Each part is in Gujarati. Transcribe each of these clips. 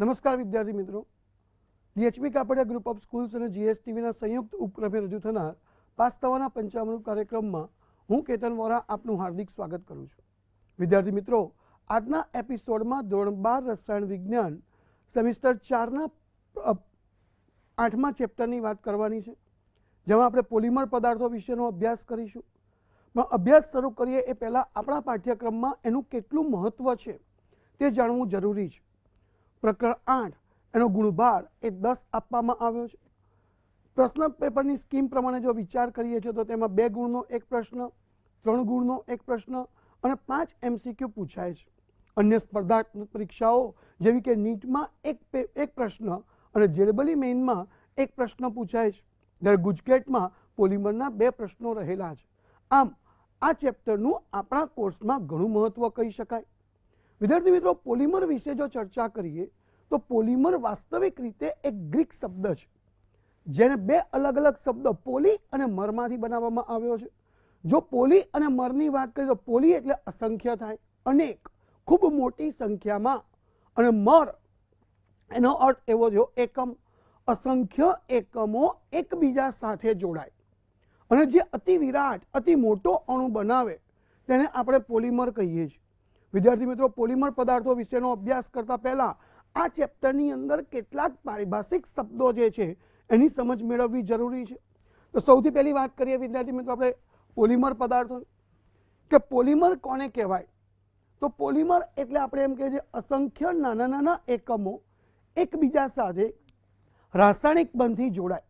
નમસ્કાર વિદ્યાર્થી મિત્રો, DHB Kapadia group of schools અને GSTVના સંયુક્ત ઉપક્રમે રજૂ થનાર પાસ થવાના પંચામૃત કાર્યક્રમમાં હું કેતન વોરા આપનું હાર્દિક સ્વાગત કરું છું. વિદ્યાર્થી મિત્રો, આજના એપિસોડમાં ધોરણ 12 રસાયણ વિજ્ઞાન સેમિસ્ટર 4ના 8મા ચેપ્ટરની વાત કરવાની છે, જેમાં આપણે પોલિમર પદાર્થો વિશેનો અભ્યાસ કરીશું. અભ્યાસ શરૂ કરીએ એ પહેલાં આપણા પાઠ્યક્રમમાં એનું કેટલું મહત્ત્વ છે તે જાણવું જરૂરી છે. પ્રકરણ 8 એનો ગુણભાર એ 10 આપવામાં આવ્યો છે. પ્રશ્ન પેપરની સ્કીમ પ્રમાણે જો વિચાર કરીએ છીએ તો તેમાં 2 ગુણનો એક પ્રશ્ન, 3 ગુણનો એક પ્રશ્ન અને 5 MCQ પૂછાય છે. અન્ય સ્પર્ધાત્મક પરીક્ષાઓ જેવી કે નીટમાં એક પ્રશ્ન અને JEE મેઇનમાં એક પ્રશ્ન પૂછાય છે, જ્યારે ગુજકેટમાં પોલિમરના 2 પ્રશ્નો રહેલા છે. આમ આ ચેપ્ટરનું આપણા કોર્સમાં ઘણું મહત્વ કહી શકાય. વિદ્યાર્થી મિત્રો, પોલિમર વિશે જો ચર્ચા કરીએ તો પોલિમર વાસ્તવિક રીતે એક ગ્રીક શબ્દ છે, જેને 2 અલગ અલગ શબ્દ પોલી અને મરમાંથી બનાવવામાં આવ્યો છે. જો પોલી અને મરની વાત કરીએ તો પોલી એટલે અસંખ્ય થાય, અનેક, ખૂબ મોટી સંખ્યામાં, અને મર એનો અર્થ એવો થયો એકમ, અસંખ્ય એકમો એકબીજા સાથે જોડાય અને જે અતિ વિરાટ, અતિ મોટો અણુ બનાવે તેને આપણે પોલિમર કહીએ છીએ. વિદ્યાર્થી મિત્રો, પોલિમર પદાર્થો વિશેનો અભ્યાસ કરતા પહેલા આ ચેપ્ટરની અંદર કેટલાક પારિભાષિક શબ્દો જે છે એની સમજ મેળવવી જરૂરી છે. તો સૌથી પહેલી વાત કરીએ વિદ્યાર્થી મિત્રો આપણે પોલિમર પદાર્થો, કે પોલિમર કોને કહેવાય? તો પોલિમર એટલે આપણે એમ કહીએ છીએ અસંખ્ય નાના નાના એકમો એકબીજા સાથે રાસાયણિક બંધથી જોડાય,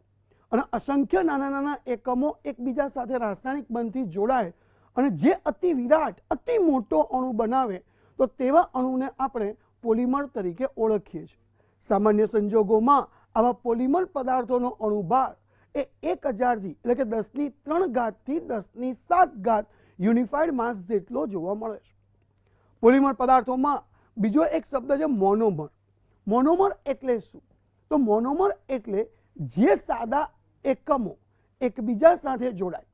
અને અસંખ્ય નાના નાના એકમો એકબીજા સાથે રાસાયણિક બંધથી જોડાય અને જે અતિ વિરાટ, અતિ મોટો અણુ બનાવે તો તેવા અણુને આપણે પોલિમર તરીકે ઓળખીએ છીએ. સામાન્ય સંજોગોમાં આવા પોલિમર પદાર્થોનો અણુભાર એ 1000થી એટલે કે 10³ થી 10⁷ યુનિફાઈડ માસ જેટલો જોવા મળે છે. પોલિમર પદાર્થોમાં બીજો એક શબ્દ છે મોનોમર. મોનોમર એટલે શું? તો મોનોમર એટલે જે સાદા એકમો એકબીજા સાથે જોડાય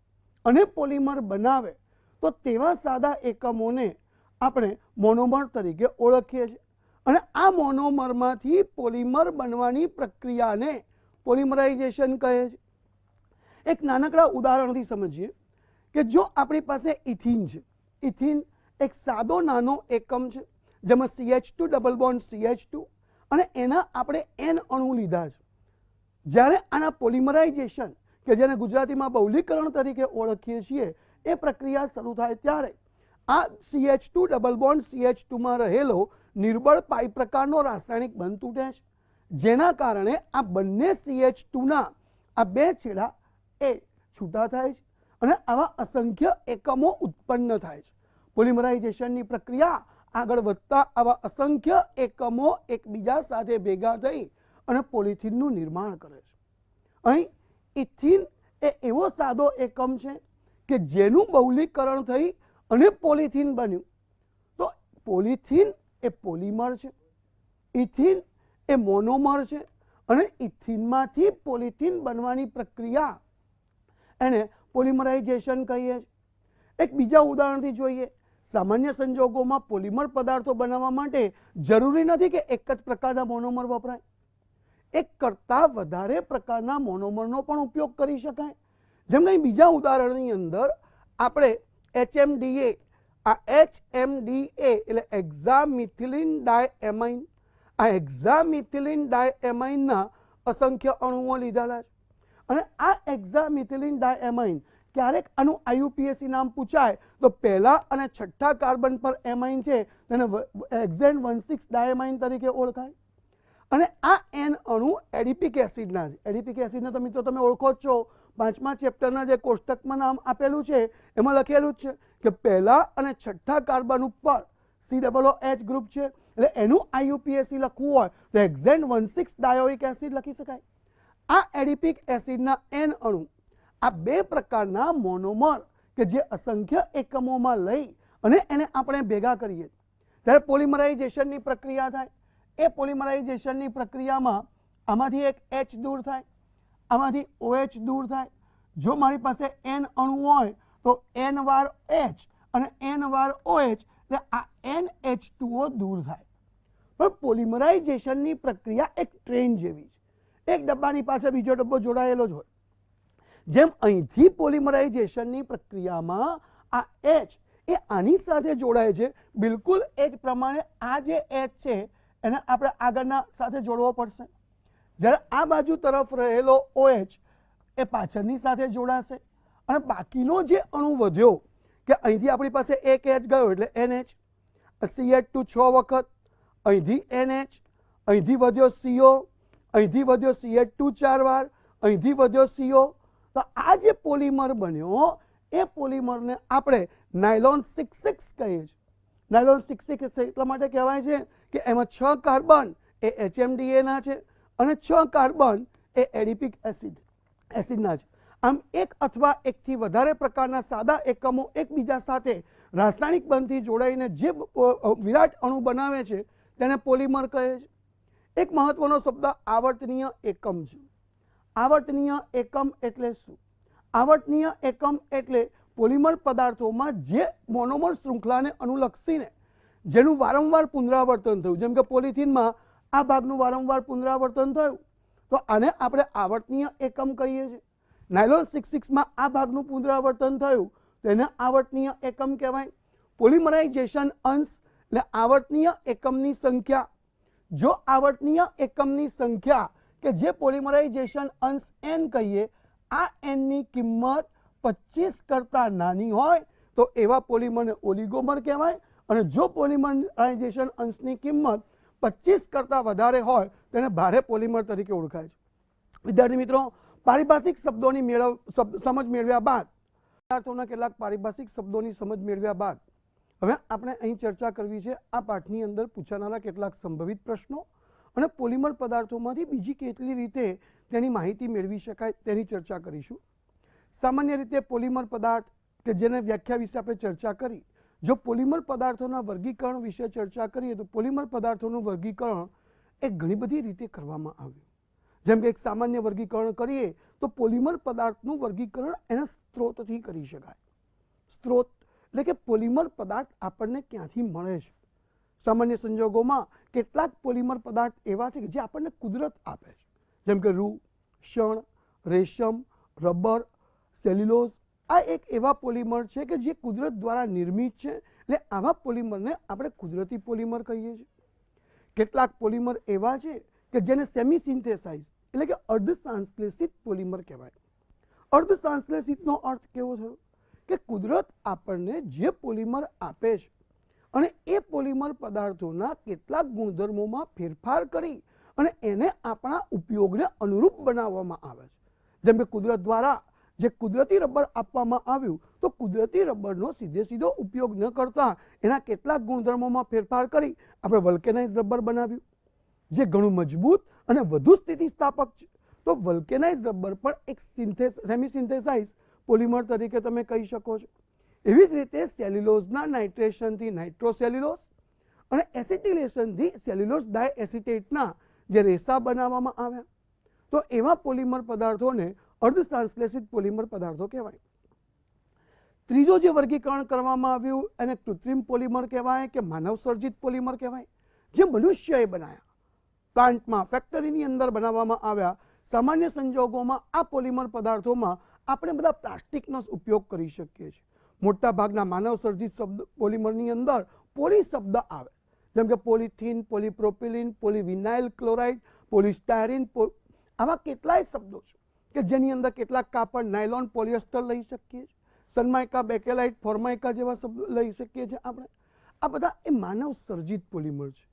અને પોલિમર બનાવે તો તેવા સાદા એકમોને આપણે મોનોમર તરીકે ઓળખીએ છીએ. અને આ મોનોમરમાંથી પોલિમર બનવાની પ્રક્રિયાને પોલિમરાઇઝેશન કહે છે. એક નાનકડા ઉદાહરણથી સમજીએ કે જો આપણી પાસે ઇથિન છે, ઇથિન એક સાદો નાનો એકમ છે જેમાં CH2 ડબલ બોન્ડ CH2 અને એના આપણે N અણુ લીધા છે. જ્યારે આના પોલિમરાઇઝેશન કે જેને ગુજરાતીમાં બહુલીકરણ તરીકે ઓળખીએ છીએ એ પ્રક્રિયા શરૂ થાય ત્યારે આ CH2 ડબલ બોન્ડ CH2 માં રહેલો નિર્બળ પાઈ પ્રકારનો રાસાયણિક બંધ તૂટે છે, જેના કારણે આ બંને CH2ના આ 2 છેડા એ છૂટા થાય છે અને આવા અસંખ્ય એકમો ઉત્પન્ન થાય છે. પોલિમરાઇઝેશનની પ્રક્રિયા આગળ વધતા આવા અસંખ્ય એકમો એકબીજા સાથે ભેગા થઈ અને પોલિથીનનું નિર્માણ કરે છે. અહીં ઇથિન એ એવો સાદો એકમ છે કે જેનું બહુલીકરણ થઈ અને પોલિથીન બન્યું. તો પોલિથીન એ પોલિમર છે, ઇથિન એ મોનોમર છે અને ઇથિનમાંથી પોલિથીન બનવાની પ્રક્રિયા એને પોલિમરાઇઝેશન કહીએ છીએ. એક બીજા ઉદાહરણથી જોઈએ. સામાન્ય સંજોગોમાં પોલિમર પદાર્થો બનાવવા માટે જરૂરી નથી કે એક જ પ્રકારના મોનોમર વપરાય. એક કરતાં વધારે પ્રકારના મોનોમરનો પણ ઉપયોગ કરી શકાય. જેમ કે બીજા ઉદાહરણની અંદર આપણે HMDA, આ HMDA એટલે હેક્સામિથિલિન ડાયએમાઇન, આ હેક્સામિથિલિન ડાયએમાઇનના અસંખ્ય અણુઓ લીધેલા છે. અને આ હેક્સામિથિલિન ડાયએમાઇન ક્યારેક આનું IUPAC નામ પૂછાય તો પહેલા અને છઠ્ઠા કાર્બન પર એમાઇન છે તેને હેક્ઝેન 16 ડાયએમાઇન તરીકે ઓળખાય. અને આ N અણુ એડિપિક એસિડના છે. એડિપિક એસિડને તો મિત્રો તમે ઓળખો જ છો. 5મા ચેપ્ટરના જે કોષ્ટકમાં નામ આપેલું છે એમાં લખેલું જ છે કે પહેલા અને છઠ્ઠા કાર્બન ઉપર COOH ગ્રુપ છે, એટલે એનું IUPAC લખવું હોય તો હેક્ઝેન 16 ડાયોઇક એસિડ લખી શકાય. આ એડિપિક એસિડના N અણુ આ 2 પ્રકારના મોનોમર કે જે અસંખ્ય એકમોમાં લઈ અને એને આપણે ભેગા કરીએ ત્યારે પોલિમરાઇઝેશનની પ્રક્રિયા થાય. એ પોલિમરાઇઝેશનની પ્રક્રિયામાં આમાંથી એક H દૂર થાય, આમાંથી OH દૂર થાય. જો મારી પાસે N અણુ હોય તો N વાર H અને N વાર OH એટલે આ NH2O દૂર થાય. પણ પોલિમરાઇઝેશનની પ્રક્રિયા એક ટ્રેન જેવી છે, એક ડબ્બાની પાછળ બીજો ડબ્બો જોડાયેલો જ હોય. જેમ અહીંથી પોલિમરાઇઝેશનની પ્રક્રિયામાં આ H એ આની સાથે જોડાય છે, બિલકુલ એ જ પ્રમાણે આ જે H છે એને આપણે આગળના સાથે જોડવો પડશે. જ્યારે આ બાજુ તરફ રહેલો OH એ પાછળની સાથે જોડાશે અને બાકીનો જે અણુ વધ્યો કે અહીંથી આપણી પાસે એક H ગયો એટલે NH, CH2 6 વખત, અહીંથી NH, અહીંથી વધ્યો CO, અહીંથી વધ્યો CH2 4 વાર, અહીંથી વધ્યો CO. તો આ જે પોલિમર બન્યો એ પોલિમરને આપણે નાયલોન 6,6 કહીએ છીએ. નાયલોન 6,6 એટલા માટે કહેવાય છે કે એમાં 6 કાર્બન એ HMDA ના છે અને 6 કાર્બન એ એડિપિક એસિડના છે. આમ એક અથવા એકથી વધારે પ્રકારના સાદા એકમો એકબીજા સાથે રાસાયણિક બંધથી જોડાઈને જે વિરાટ અણુ બનાવે છે તેને પોલિમર કહે છે. એક મહત્વનો શબ્દ આવર્તનીય એકમ છે. આવર્તનીય એકમ એટલે શું? આવર્તનીય એકમ એટલે પોલિમર પદાર્થોમાં જે મોનોમર શૃંખલાને અનુલક્ષીને જેનું વારંવાર પુનરાવર્તન થયું, જેમ કે પોલિથીનમાં આ ભાગનું વારંવાર પુનરાવર્તન થયું તો આને આપણે આવર્તનીય એકમ કહીએ છીએ. નાયલોન 6,6 આ ભાગનું પુનરાવર્તન થયું તેને આવર્તનીય એકમ કહેવાય. પોલિમરાઇઝેશન અંશ એટલે આવર્તનીય એકમની સંખ્યા. જો આવર્તનીય એકમની સંખ્યા કે જે પોલિમરાઇઝેશન અંશ n કહીએ, આ n ની કિંમત 25 કરતાં નાની હોય તો એવા પોલિમરને ઓલિગોમર કહેવાય અને જો પોલિમરાઇઝેશન અંશની કિંમત 25 કરતાં વધારે હોય તેને ભારે પોલિમર તરીકે ઓળખાય છે. વિદ્યાર્થી મિત્રો, પારિભાષિક શબ્દોની સમજ મેળવ્યા બાદ, પદાર્થોના કેટલાક પારિભાષિક શબ્દોની સમજ મેળવ્યા બાદ હવે આપણે અહીં ચર્ચા કરવી છે આ પાઠની અંદર પૂછાનારા કેટલાક સંભવિત પ્રશ્નો અને પોલિમર પદાર્થોમાંથી બીજી કેટલી રીતે તેની માહિતી મેળવી શકાય તેની ચર્ચા કરીશું. સામાન્ય રીતે પોલિમર પદાર્થ કે જેને વ્યાખ્યા વિશે આપણે ચર્ચા કરી, જો પોલિમર પદાર્થોના વર્ગીકરણ વિશે ચર્ચા કરીએ તો પોલિમર પદાર્થોનું વર્ગીકરણ એ ઘણી બધી રીતે કરવામાં આવ્યું. જેમ કે એક સામાન્ય વર્ગીકરણ કરીએ તો પોલિમર પદાર્થનું વર્ગીકરણ એના સ્ત્રોતથી કરી શકાય. સ્ત્રોત એટલે કે પોલિમર પદાર્થ આપણને ક્યાંથી મળે છે. સામાન્ય સંજોગોમાં કેટલાક પોલિમર પદાર્થ એવા છે કે જે આપણને કુદરત આપે છે, જેમ કે રૂ, શણ, રેશમ, રબર, સેલ્યુલોઝ. આ એક એવા પોલિમર છે કે જે કુદરત દ્વારા નિર્મિત છે, એટલે આવા પોલિમરને આપણે કુદરતી પોલિમર કહીએ છીએ. કેટલાક પોલિમર એવા છે કે જેને સેમી સિન્થેસાઇઝ એટલે કે અર્ધ સંશ્લેષિત પોલિમર કહેવાય. અર્ધ સંશ્લેષિતનો અર્થ કેવો થયો કે કુદરત આપણને જે પોલિમર આપે છે અને એ પોલિમર પદાર્થોના કેટલાક ગુણધર્મોમાં ફેરફાર કરી અને એને આપણા ઉપયોગને અનુરૂપ બનાવવામાં આવે છે. જેમ કે કુદરત દ્વારા જે કુદરતી રબર આપવામાં આવ્યું તો કુદરતી રબરનો સીધો ઉપયોગ ન કરતા એના કેટલાક ગુણધર્મોમાં ફેરફાર કરી આપણે વલ્કેનાઇઝ રબર બનાવ્યું જે ઘણું મજબૂત અને વધુ સ્થિતિસ્થાપક છે. તો વલ્કેનાઇઝ રબર પણ એક સેમી સિન્થેસાઇઝ પોલિમર તરીકે તમે કહી શકો છો. એવી જ રીતે સેલ્યુલોઝના નાઇટ્રેશનથી નાઇટ્રોસેલ્યુલોઝ અને એસિટિલેશનથી સેલ્યુલોઝ ડાયએસિટેટના જે રેસા બનાવવામાં આવ્યા તો એવા પોલિમર પદાર્થોને અર્ધ સંશ્લેષિત પોલિમર પદાર્થો કહેવાય. ત્રીજો જે વર્ગીકરણ કરવામાં આવ્યું એને કૃત્રિમ પોલિમર કહેવાય કે માનવ સર્જિત પોલિમર કહેવાય, જે મનુષ્યએ બનાવ્યા, પ્લાન્ટમાં ફેક્ટરીની અંદર બનાવવામાં આવ્યા. સામાન્ય સંજોગોમાં આ પોલિમર પદાર્થોમાં આપણે બધા પ્લાસ્ટિકનો ઉપયોગ કરી શકીએ છીએ. મોટા ભાગના માનવ સર્જિત શબ્દ પોલિમરની અંદર પોલી શબ્દ આવે, જેમ કે પોલિથીન, પોલીપ્રોપિલિન, પોલીવિનાઇલ ક્લોરાઇડ, પોલિસ્ટાયરીન, આવા કેટલાય શબ્દો છે કે જેની અંદર કેટલાક કાપડ નાયલોન, પોલિએસ્ટર લઈ શકીએ છીએ, સનમાઇકા, બેકેલાઇટ, ફોર્માઇકા જેવા શબ્દો લઈ શકીએ છીએ આપણે. આ બધા એ માનવ સર્જિત પોલિમર છે.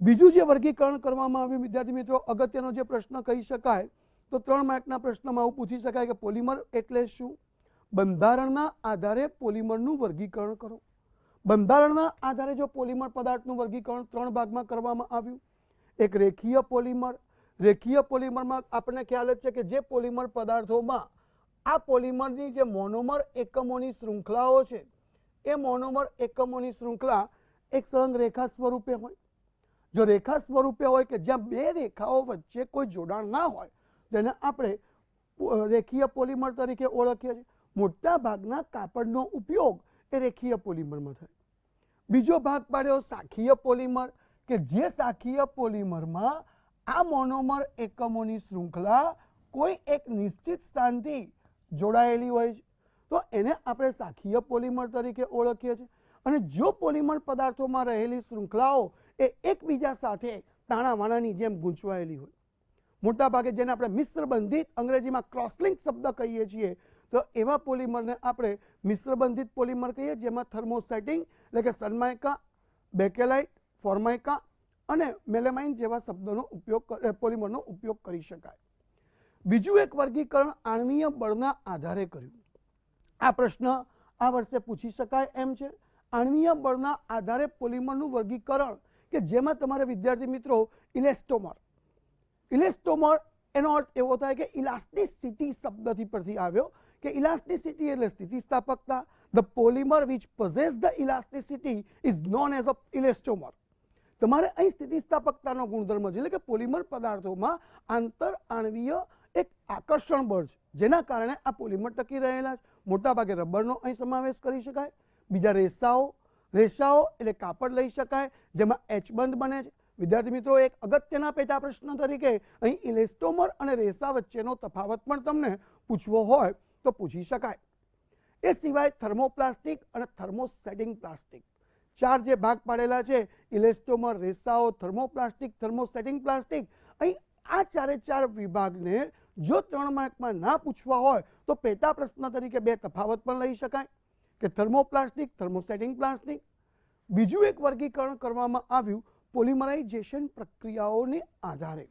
બીજું જે વર્ગીકરણ કરવામાં આવ્યું વિદ્યાર્થી મિત્રો, અગત્યનો જે પ્રશ્ન કહી શકાય તો 3 માર્કના પ્રશ્નમાં આવું પૂછી શકાય કે પોલિમર એટલે શું? બંધારણના આધારે પોલિમરનું વર્ગીકરણ કરો. બંધારણના આધારે જો પોલિમર પદાર્થનું વર્ગીકરણ 3 ભાગમાં કરવામાં આવ્યું. એક રેખીય પોલિમર. રેખીય પોલિમરમાં આપણને ખ્યાલ જ છે કે જે પોલિમર પદાર્થોમાં આ પોલિમરની જે મોનોમર એકમોની શૃંખલાઓ છે એ મોનોમર એકમોની શૃંખલા એક સળંગ રેખા સ્વરૂપે હોય. જો રેખા સ્વરૂપે હોય કે જ્યાં બે રેખાઓ વચ્ચે કોઈ જોડાણ ના હોય તેને આપણે રેખીય પોલિમર તરીકે ઓળખીએ છીએ. મોટા ભાગના કાપડનો ઉપયોગ એ રેખીય પોલિમરમાં થાય. બીજો ભાગ પાડ્યો શાખીય પોલિમર કે જે શાખીય પોલિમરમાં આ મોનોમર એકમોની શૃંખલા કોઈ એક નિશ્ચિત સ્થાનથી જોડાયેલી હોય છે તો એને આપણે શાખીય પોલિમર તરીકે ઓળખીએ છીએ. અને જો પોલિમર પદાર્થોમાં રહેલી શૃંખલાઓ એ એકબીજા સાથે તાણાવાણાની જેમ ગૂંચવાયેલી હોય, મોટા ભાગે જેને આપણે મિશ્રબંધિત, અંગ્રેજીમાં ક્રોસલિંક શબ્દ કહીએ છીએ, તો એવા પોલિમરને આપણે મિશ્રબંધિત પોલિમર કહીએ, જેમાં થર્મોસેટિંગ એટલે કે સનમાઇકા, બેકેલાઇટ, ફોર્માઇકા અને મેલેમાઇન જેવા શબ્દોનો ઉપયોગ, પોલિમરનો ઉપયોગ કરી શકાય. બીજું એક વર્ગીકરણ આણ્વીય બળના આધારે કર્યું. આ પ્રશ્ન આ વર્ષે પૂછી શકાય એમ છે. આણ્વીય બળના આધારે પોલિમરનું વર્ગીકરણ કે જેમાં તમારે વિદ્યાર્થી મિત્રો ઇલેસ્ટોમર એનો અર્થ એવો થાય કે ઇલાસ્ટિસિટી શબ્દથી પરથી આવ્યો કે ઇલાસ્ટિસિટી એટલે સ્થિતિસ્થાપકતા. The polymer which possesses the elasticity is known as a elastomer. તમારે અહીં સ્થિતિસ્થાપકતાનો ગુણધર્મ છે, એટલે કે પોલિમર પદાર્થોમાં આંતર આણ્વીય એક આકર્ષણ બળ છે જેના કારણે આ પોલિમર ટકી રહેલા છે. મોટાભાગે રબરનો અહીં સમાવેશ કરી શકાય. બીજા રેસાઓ એટલે કાપડ લઈ શકાય જેમાં એચબંધ બને છે. વિદ્યાર્થી મિત્રો, એક અગત્યના પેટા પ્રશ્ન તરીકે અહીં ઇલેસ્ટોમર અને રેસા વચ્ચેનો તફાવત પણ તમને પૂછવો હોય તો પૂછી શકાય. એ સિવાય થર્મોપ્લાસ્ટિક અને થર્મોસેટિંગ પ્લાસ્ટિક, ચાર જે ભાગ પાડેલા છે, ઇલેસ્ટોમર, રેસાઓ, થર્મોપ્લાસ્ટિક, થર્મોસેટિંગ પ્લાસ્ટિક, અહીં આ ચારે ચાર વિભાગને જો 3 માર્કમાં ના પૂછવા હોય તો પેટા પ્રશ્ન તરીકે બે તફાવત પણ લઈ શકાય કે થર્મોપ્લાસ્ટિક, થર્મોસેટિંગ પ્લાસ્ટિક. બીજું એક વર્ગીકરણ કરવામાં આવ્યું પોલિમરાઇઝેશન પ્રક્રિયાઓને આધારે.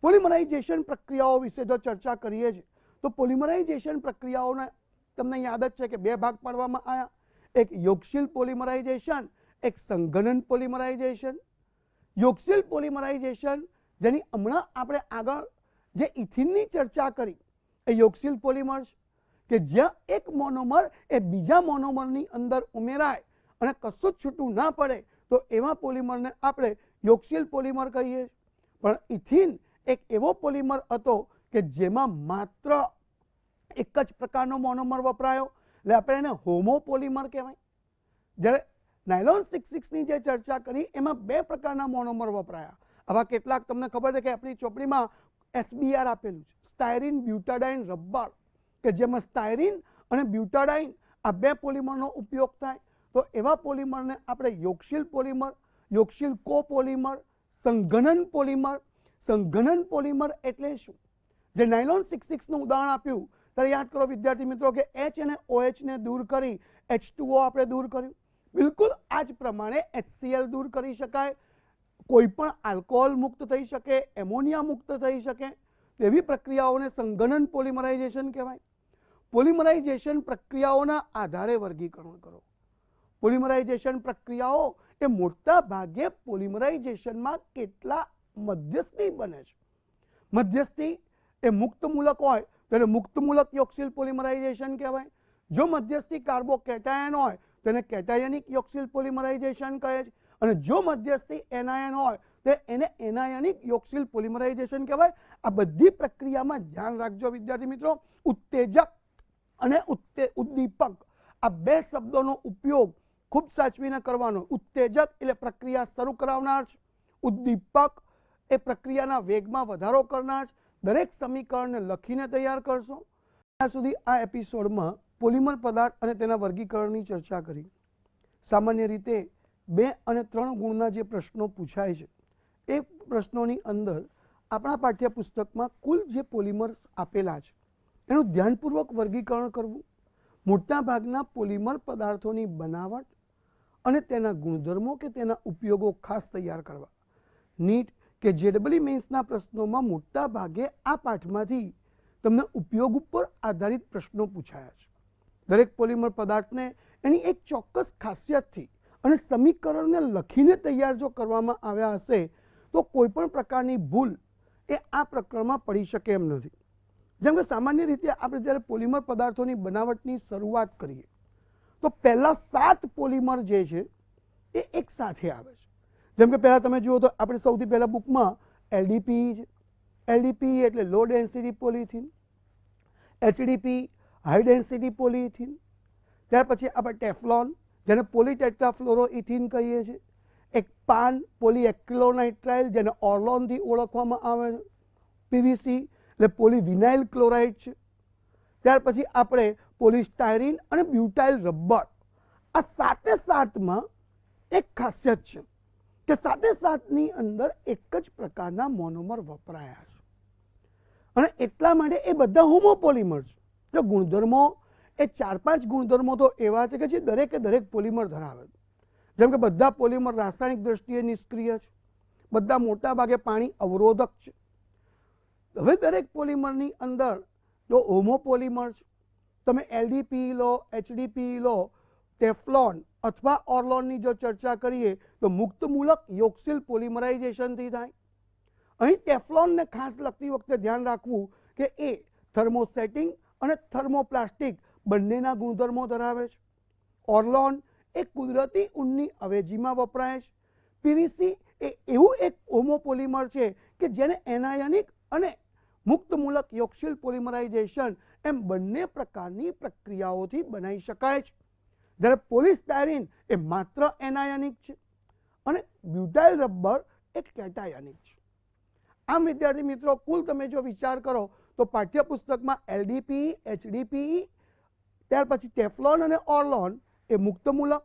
પોલિમરાઇઝેશન પ્રક્રિયાઓ વિશે જો ચર્ચા કરીએ છીએ તો પોલિમરાઇઝેશન પ્રક્રિયાઓના તમને યાદ જ છે કે બે ભાગ પાડવામાં આવ્યા. એક યોગશીલ પોલિમરાઇઝેશન, એક સંઘનન પોલિમરાઇઝેશન. યોગશીલ પોલિમરાઇઝેશન જેની હમણાં આપણે આગળ જે ઇથિનની ચર્ચા કરી એ યોગશીલ પોલિમર છે કે જ્યાં એક મોનોમર એ બીજા મોનોમરની અંદર ઉમેરાય અને કશું જ છૂટું ના પડે તો એવા પોલિમરને આપણે યોગશીલ પોલિમર કહીએ. પણ ઇથિન એક એવો પોલિમર હતો કે જેમાં માત્ર એક જ પ્રકારનો મોનોમર વપરાયો, એટલે આપણે એને હોમોપોલિમર કહેવાય. જ્યારે નાયલોન 66ની જે ચર્ચા કરી એમાં બે પ્રકારના મોનોમર વપરાયા. આવા કેટલાક તમને ખબર છે કે આપણી ચોપડીમાં SBR આપેલું છે, સ્ટાયરીન બ્યુટાડાઇન રબર, કે જેમાં સ્ટાયરીન અને બ્યુટાડાઇન આ બે પોલિમરનો ઉપયોગ થાય. તો એવા પોલિમરને આપણે યોગશીલ પોલિમર, યોગશીલ કોપોલિમર, સંઘનન પોલિમર. સંઘનન પોલિમર એટલે શું? જે નાયલોન 66નું ઉદાહરણ આપ્યું ત્યારે યાદ કરો વિદ્યાર્થી મિત્રો કે H અને OH ને દૂર કરી H2O આપણે દૂર કર્યું. બિલકુલ આ જ પ્રમાણે HCl દૂર કરી શકાય, કોઈ પણ આલ્કોહોલ મુક્ત થઈ શકે, એમોનિયા મુક્ત થઈ શકે. એવી પ્રક્રિયાઓને સંઘનન પોલિમરાઇઝેશન કહેવાય. પોલિમરાઇઝેશન પ્રક્રિયાઓના આધારે વર્ગીકરણ કરો. પોલિમરાઇઝેશન પ્રક્રિયાઓ એ મોટા ભાગે પોલિમરાઇઝેશનમાં કેટલા મધ્યસ્થી બને છે. મધ્યસ્થી એ મુક્ત મૂલક હોય તો એને મુક્ત મૂલક યોગશીલ પોલિમરાઇઝેશન કહેવાય. જો મધ્યસ્થી કાર્બોકેટાયન હોય તો એને કેટાયનિક યોગશીલ પોલિમરાઇઝેશન કહે છે. અને જો મધ્યસ્થી એનાયન હોય તો એને એનાયનિક યોગશીલ પોલિમરાઇઝેશન કહેવાય. આ બધી પ્રક્રિયામાં ધ્યાન રાખજો વિદ્યાર્થી મિત્રો, ઉત્તેજક અને ઉદ્દીપક આ બે શબ્દોનો ઉપયોગ ખૂબ સાચવીને કરવાનો. ઉત્તેજક એટલે પ્રક્રિયા શરૂ કરાવનાર છે, ઉદ્દીપક એ પ્રક્રિયાના વેગમાં વધારો કરનાર છે. દરેક સમીકરણને લખીને તૈયાર કરશો. ત્યાં સુધી આ એપિસોડમાં પોલિમર પદાર્થ અને તેના વર્ગીકરણની ચર્ચા કરી. સામાન્ય રીતે 2 અને 3 ગુણના જે પ્રશ્નો પૂછાય છે એ પ્રશ્નોની અંદર આપણા પાઠ્યપુસ્તકમાં કુલ જે પોલિમર્સ આપેલા છે એનું ધ્યાનપૂર્વક વર્ગીકરણ કરવું, મોટા ભાગના પોલિમર પદાર્થોની બનાવટ અને તેના ગુણધર્મો કે તેના ઉપયોગો ખાસ તૈયાર કરવા. નીટ કે JEE મેન્સના પ્રશ્નોમાં મોટા ભાગે આ પાઠમાંથી તમને ઉપયોગ ઉપર આધારિત પ્રશ્નો પૂછાયા છે. દરેક પોલિમર પદાર્થને એની એક ચોક્કસ ખાસિયતથી અને સમીકરણને લખીને તૈયાર જો કરવામાં આવ્યા હશે તો કોઈ પણ પ્રકારની ભૂલ એ આ પ્રકરણમાં પડી શકે એમ નથી. જેમ કે સામાન્ય રીતે આપણે જ્યારે પોલિમર પદાર્થોની બનાવટની શરૂઆત કરીએ તો પહેલા 7 પોલિમર જે છે એ એક સાથે આવે છે. જેમ કે પહેલાં તમે જુઓ તો આપણે સૌથી પહેલાં બુકમાં LDP છે. LDP એટલે low density polythene, HDP high density polythene, ત્યાર પછી આપણે ટેફલોન જેને પોલીટેટ્રાફ્લોરોઇથીન કહીએ છીએ, એક પાન પોલીએક્રિલોનાઇટ્રાઇલ જેને ઓર્લોનથી ઓળખવામાં આવે છે, પીવીસી એટલે પોલીવિનાઇલ ક્લોરાઇડ છે. ત્યાર પછી આપણે પોલિસ્ટાયરીન અને બ્યુટાઇલ રબર. આ સાતે સાતમાં એક ખાસિયત છે કે સાતે સાતની અંદર એક જ પ્રકારના મોનોમર વપરાયા છે અને એટલા માટે એ બધા હોમોપોલિમર છે. જો ગુણધર્મો એ 4-5 ગુણધર્મો તો એવા છે કે જે દરેકે દરેક પોલિમર ધરાવે છે. જેમ કે બધા પોલિમર રાસાયણિક દ્રષ્ટિએ નિષ્ક્રિય છે, બધા મોટા ભાગે પાણી અવરોધક છે. હવે દરેક પોલિમરની અંદર જો હોમોપોલિમર છે, તમે LDPE લો, HDPE લો, ટેફલોન અથવા ઓર્લોનની જો ચર્ચા કરીએ તો મુક્તમૂલક યોક્સિલ પોલિમરાઇઝેશનથી થાય. અહીં ટેફલોનને ખાસ લગતી વખતે ધ્યાન રાખવું કે એ થર્મોસેટિંગ અને થર્મોપ્લાસ્ટિક બંનેના ગુણધર્મો ધરાવે છે. ઓર્લોન એ કુદરતી ઊનની અવેજીમાં વપરાય છે. પીવીસી એ એવું એક હોમોપોલિમર છે કે જેને એનાયનિક અને મુક્તમૂલક યોક્સિલ પોલિમરાઇઝેશન એમ બંને પ્રકારની પ્રક્રિયાઓથી બનાવી શકાય છે. જ્યારે પોલિસ્ટાયરીન એ માત્ર એનાયનિક છે અને બ્યુટાઇલ રબર એ કેટાયનિક છે. આમ વિદ્યાર્થી મિત્રો, કુલ તમે જો વિચાર કરો તો પાઠ્યપુસ્તકમાં LDPE, HDPE, ત્યાર પછી ટેફલોન અને ઓર્લોન એ મુક્તમૂલક,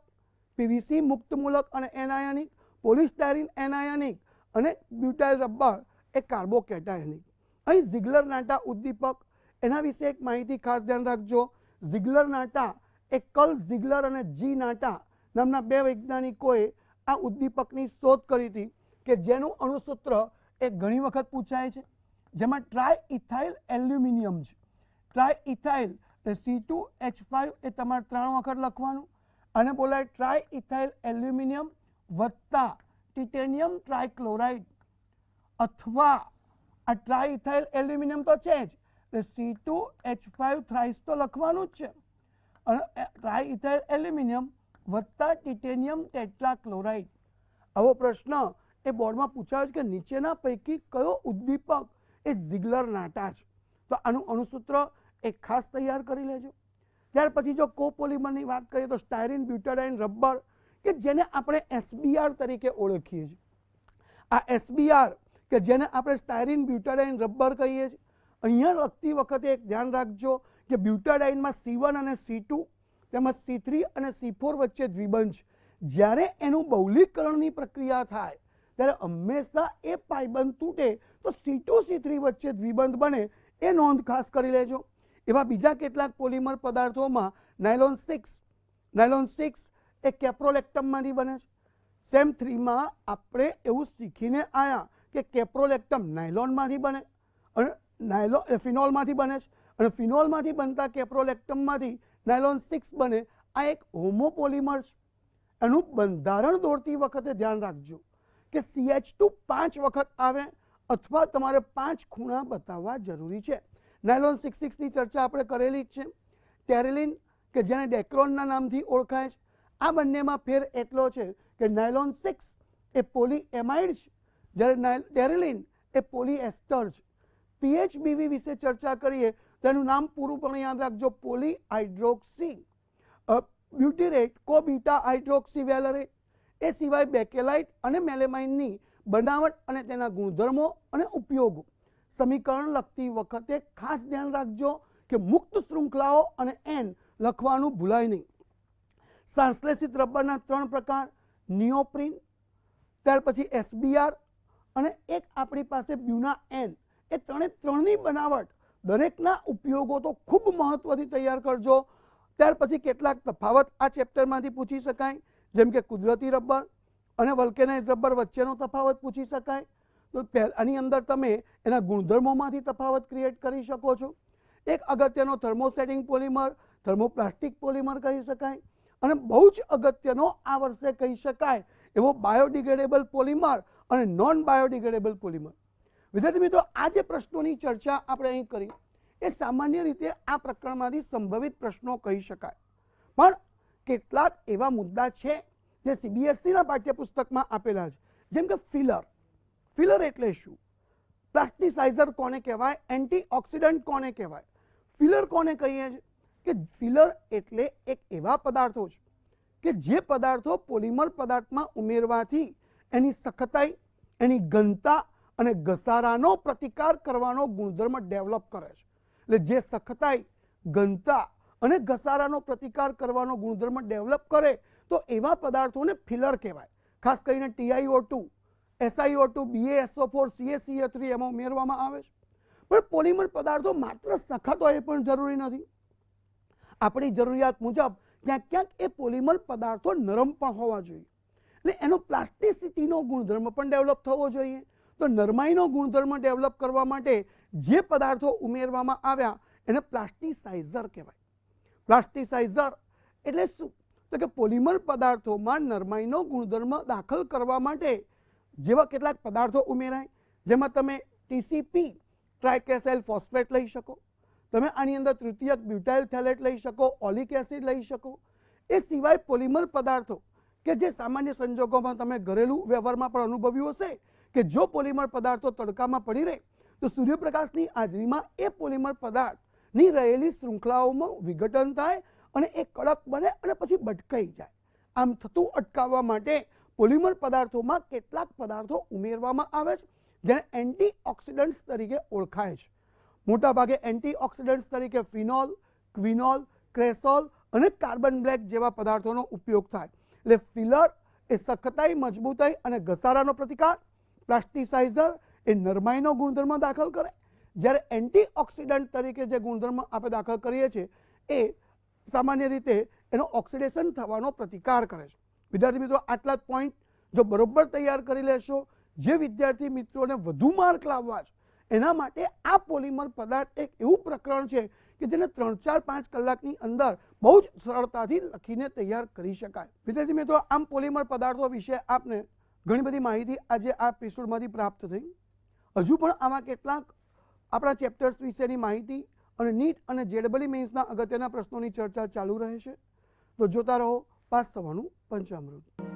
પીવીસી મુક્તમૂલક અને એનાયનિક, પોલિસ્ટાયરીન એનાયનિક અને બ્યુટાઇલ રબર એ કાર્બોકેટાયનિક. અહીં ઝિગલર-નાટા ઉદ્દીપક, એના વિશે એક માહિતી ખાસ ધ્યાન રાખજો. ઝિગલર-નાટા એ કર્લ ઝિગલર અને જી નાટા નામના 2 વૈજ્ઞાનિકોએ આ ઉદ્દીપકની શોધ કરી હતી કે જેનું અણુસૂત્ર એ ઘણી વખત પૂછાય છે, જેમાં ટ્રાયઇથાઇલ એલ્યુમિનિયમ છે. ટ્રાયઇથાઇલ C2H5 એ તમારે 3 વખત લખવાનું અને બોલાય ટ્રાયઇથાઇલ એલ્યુમિનિયમ વત્તા ટિટેનિયમ ટ્રાયક્લોરાઇડ, અથવા આ ટ્રાયઇથાઇલ એલ્યુમિનિયમ તો છે જ, C2H5 થ્રાઇસ તો લખવાનું જ છે, અને ટ્રાયઇથાઇલ એલ્યુમિનિયમ વત્તા ટિટેનિયમ ટેટ્રાક્લોરાઇડ. આવો પ્રશ્ન એ બોર્ડમાં પૂછાયો છે કે નીચેના પૈકી કયો ઉદ્દીપક એ ઝિગલર-નાટા છે. તો આનું અણુસૂત્ર એક ખાસ તૈયાર કરી લેજો. ત્યાર પછી જો કોપોલિમરની વાત કરીએ તો સ્ટાયરીન બ્યુટાડાઇન રબર કે જેને આપણે SBR તરીકે ઓળખીએ છીએ. આ SBR કે જેને આપણે સ્ટાયરીન બ્યુટાડાઇન રબર કહીએ છીએ, અહીંયા લખતી વખતે એક ધ્યાન રાખજો કે બ્યુટાડાઇનમાં C1 અને C2 તેમજ C3 અને C4 વચ્ચે દ્વિબંધ છે. જ્યારે એનું બહુલીકરણની પ્રક્રિયા થાય ત્યારે હંમેશા એ પાયબંધ તૂટે તો C2 C3 વચ્ચે દ્વિબંધ બને, એ નોંધ ખાસ કરી લેજો. એવા બીજા કેટલાક પોલિમર પદાર્થોમાં નાયલોન 6 એ કેપ્રોલેક્ટમમાંથી બને છે. સેમ 3માં આપણે એવું શીખીને આવ્યા કે કેપ્રોલેક્ટમ નાયલોનમાંથી બને અને ફિનોલમાંથી બને છે અને ફિનોલમાંથી બનતા કેપ્રોલેક્ટમમાંથી નાયલોન 6 બને. આ એક હોમોપોલિમર છે. એનું બંધારણ દોરતી વખતે ધ્યાન રાખજો કે CH2 5 વખત આવે અથવા તમારે 5 ખૂણા બતાવવા જરૂરી છે. નાયલોન 6-6ની ચર્ચા આપણે કરેલી જ છે. ટેરેલિન કે જેને ડેક્રોનના નામથી ઓળખાય છે, આ બંનેમાં ફેર એટલો છે કે નાયલોન 6 એ પોલીએમાઇડ છે, જ્યારે ટેરેલિન એ પોલીએસ્ટર છે. PHBV વિશે ચર્ચા કરીએ તો એનું નામ પૂરુંપણે યાદ રાખજો, પોલીહાઇડ્રોક્સી બ્યુટીરેટ કોબીટા હાઇડ્રોક્સી વેલેરેટ. એ સિવાય બેકેલાઇટ અને મેલેમાઇનની બનાવટ અને તેના ગુણધર્મો અને ઉપયોગો સમીકરણ લખતી વખતે ખાસ ધ્યાન રાખજો કે મુક્ત શૃંખલાઓ અને N લખવાનું ભૂલાય નહીં. સંશ્લેષિત રબરના 3 પ્રકાર, નિયોપ્રીન, ત્યાર પછી SBR અને એક આપણી પાસે બ્યુના N. એ ત્રણેની બનાવટ દરેકના ઉપયોગો તો ખૂબ મહત્વથી તૈયાર કરજો. ત્યાર પછી કેટલાક તફાવત આ ચેપ્ટરમાંથી પૂછી શકાય, જેમ કે કુદરતી રબર અને વલ્કેનાઇઝ રબર વચ્ચેનો તફાવત પૂછી શકાય. તો આની અંદર તમે એના ગુણધર્મોમાંથી તફાવત ક્રિએટ કરી શકો છો. એક અગત્યનો થર્મોસેટિંગ પોલિમર, થર્મોપ્લાસ્ટિક પોલિમર કહી શકાય, અને બહુ જ અગત્યનો આ વર્ષે કહી શકાય એવો બાયોડિગ્રેડેબલ પોલિમર અને નોન બાયોડિગ્રેડેબલ પોલિમર. વિદ્યાર્થી મિત્રો, આ જે પ્રશ્નોની ચર્ચા આપણે અહીં કરી એ સામાન્ય રીતે આ પ્રકરણમાંથી સંભવિત પ્રશ્નો કહી શકાય, પણ કેટલાક એવા મુદ્દા છે જે CBSEના પાઠ્યપુસ્તકમાં આપેલા છે, જેમ કે ફિલર. ફિલર એટલે શું? પ્લાસ્ટિસાઇઝર કોને કહેવાય? એન્ટીઓક્સિડન્ટ કોને કહેવાય? ફિલર કોને કહીએ છીએ? કે ફિલર એટલે એક એવા પદાર્થો છે કે જે પદાર્થો પોલિમર પદાર્થમાં ઉમેરવાથી એની સખતાઈ, એની ઘનતા અને ઘસારાનો પ્રતિકાર કરવાનો ગુણધર્મ ડેવલપ કરે છે. એટલે જે સખતાઈ, ઘનતા અને ઘસારાનો પ્રતિકાર કરવાનો ગુણધર્મ ડેવલપ કરે તો એવા પદાર્થોને ફિલર કહેવાય. ખાસ કરીને TiO2, SiO2, BaSO4, CaCO3 એમાં ઉમેરવામાં આવે છે. પણ પોલિમર પદાર્થો માત્ર સખત હોય એ પણ જરૂરી નથી. આપણી જરૂરિયાત મુજબ ક્યાંક ક્યાંક એ પોલિમર પદાર્થો નરમ પણ હોવા જોઈએ અને એનો પ્લાસ્ટિસિટીનો ગુણધર્મ પણ ડેવલપ થવો જોઈએ. તો નરમાઈનો ગુણધર્મ ડેવલપ કરવા માટે જે પદાર્થો ઉમેરવામાં આવ્યા એને પ્લાસ્ટિસાઇઝર કહેવાય. પ્લાસ્ટિસાઇઝર એટલે શું? તો કે પોલિમર પદાર્થોમાં નરમાઈનો ગુણધર્મ દાખલ કરવા માટે જેવા કેટલાક પદાર્થો ઉમેરાય, જેમાં તમે TCP ટ્રાઇકેસાઇલ ફોસ્ફેટ લઈ શકો, તમે આની અંદર તૃતીયક બ્યુટાઇલ થેલેટ લઈ શકો, ઓલિક એસિડ લઈ શકો. એ સિવાય પોલિમર પદાર્થો કે જે સામાન્ય સંજોગોમાં તમે ઘરેલું વ્યવહારમાં પણ અનુભવ્યું હશે કે જો પોલિમર પદાર્થો તડકામાં પડી રહે તો સૂર્યપ્રકાશની હાજરીમાં એ પોલિમર પદાર્થની રહેલી શૃંખલાઓમાં વિઘટન થાય અને એ કડક બને અને પછી ભટકાઈ જાય. આમ થતું અટકાવવા માટે પોલિમર પદાર્થોમાં કેટલાક પદાર્થો ઉમેરવામાં આવે છે જેને એન્ટીઓક્સિડન્ટ્સ તરીકે ઓળખાય છે. મોટાભાગે એન્ટીઓક્સિડન્ટ્સ તરીકે ફિનોલ, ક્વિનોલ, ક્રેસોલ અને કાર્બન બ્લેક જેવા પદાર્થોનો ઉપયોગ થાય. એટલે ફિલર એ સખતાઈ, મજબૂતાઈ અને ઘસારાનો પ્રતિકાર, પ્લાસ્ટિસાઇઝર એ નરમાઈનો ગુણધર્મ દાખલ કરે, જ્યારે એન્ટીઓક્સિડન્ટ તરીકે જે ગુણધર્મ આપણે દાખલ કરીએ છીએ એ સામાન્ય રીતે એનો ઓક્સિડેશન થવાનો પ્રતિકાર કરે છે. વિદ્યાર્થી મિત્રો, આટલા જ પોઈન્ટ જો બરોબર તૈયાર કરી લેશો, જે વિદ્યાર્થી મિત્રોને વધુ માર્ક લાવવા છે એના માટે આ પોલિમર પદાર્થ એક એવું પ્રકરણ છે કે જેને 3, 4, 5 કલાકની અંદર બહુ જ સરળતાથી લખીને તૈયાર કરી શકાય. વિદ્યાર્થી મિત્રો, આમ પોલિમર પદાર્થો વિશે આપને ઘણી બધી માહિતી આજે આ એપિસોડમાંથી પ્રાપ્ત થઈ. હજુ પણ આવા કેટલાક આપણા ચેપ્ટર્સ વિશેની માહિતી અને નીટ અને JEE મેન્સના અગત્યના પ્રશ્નોની ચર્ચા ચાલુ રહેશે. તો જોતા રહો પાસ થવાનું પંચામૃત.